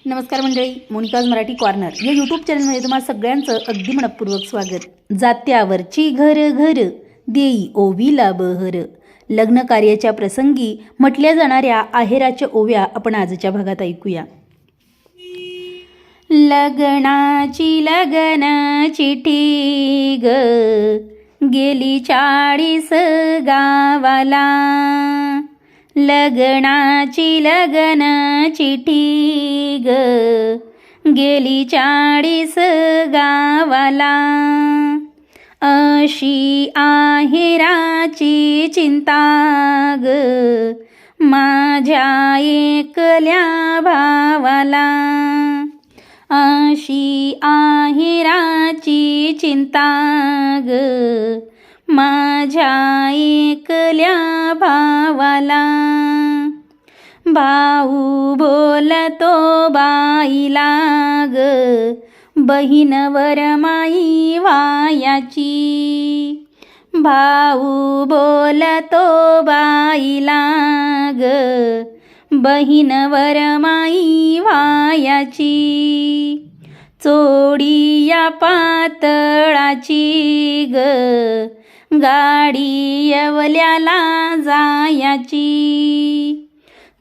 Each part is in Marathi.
नमस्कार मंडळी, मोनिकाज मराठी कॉर्नर या यूट्यूब चॅनलमध्ये तुम्हा सगळ्यांचं अगदी मनपूर्वक स्वागत. जात्यावरची घर घर देई ओवीला बहर. लग्न कार्याच्या प्रसंगी म्हटल्या जाणाऱ्या आहेराच्या ओव्या आपण आजच्या भागात ऐकूया. लग्नाची चिठी ग गेली 40 गावाला. लग्नाची चिठी ग गेली 40 गावाला. अशी आहेराची चिंता ग माझ्या एकल्या भावाला. अशी आहेराची चिंता ग माझ्या एकल्या भावाला. भाऊ बोलतो बाईला ग बहीणवर माई वायाची. भाऊ बोलतो बाईला ग बहीणवर माई वायाची. चोडी या पातळाची ग गाडी येवल्याला जायाची.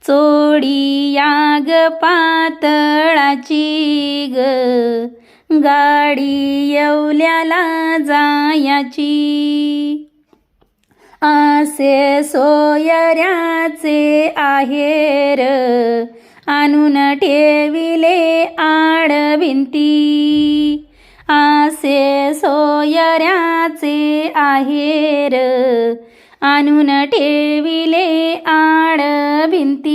चोडी या ग पातळाची ग गाडी येवल्याला जायाची. असे सोयऱ्याचे आहेर आणून ठेविले आडभिंती. असे सोयऱ्याचे आहेर आणून ठेविले आडभिंती.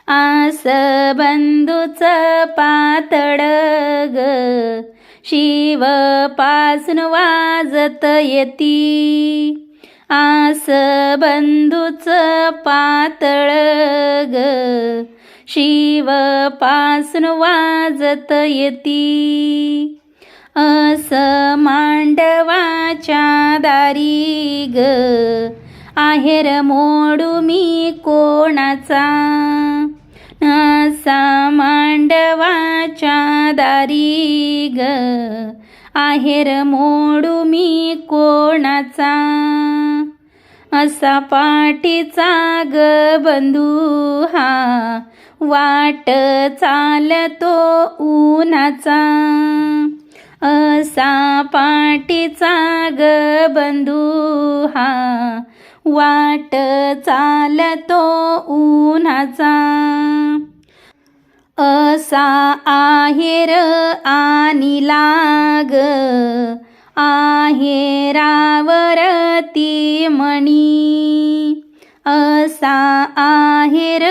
आस बंधूच पातळ ग शिव पासून वाजत येती. आस बंधूच पातळ ग शिव पासून वाजत येती. अस मांडवाच्या दारी ग आहेर मोडू मी कोणाचा. असा मांडवाच्या दारी ग आहेर मोडू मी कोणाचा. असा पाठीचा ग बंधू हा वाट चालतो उन्हाचा. असा पाठीचा ग बंधू हा वाट चालतो उन्हाचा. असा आहेर आणिला ग आहेरावरती मणी. असा आहेर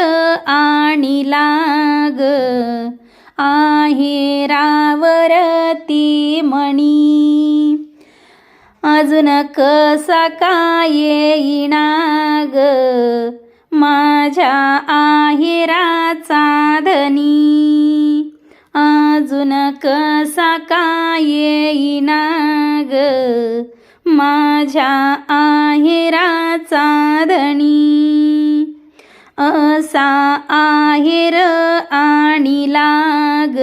आणिला ग आहेरावरती मणी. अजून कसा काय येईना ग माझ्या आहेराचा धनी. अजून कसा काय येईना ग माझ्या आहेराचा धनी. असा आहेर आणिला ग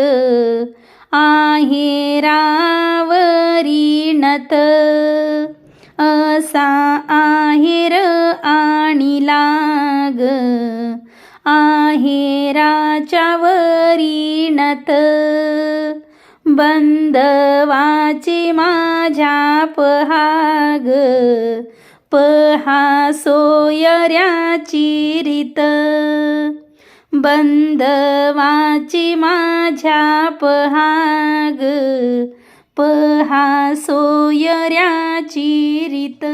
आहेरावरी नथ. असा आहेर आणिला ग आहेराच्या वरी नथ. बंधवाची माझ्या पहाग पहा सोयऱ्याची रीत. बंधवाची माझ्या पहाग पहा सोयऱ्याची रीत.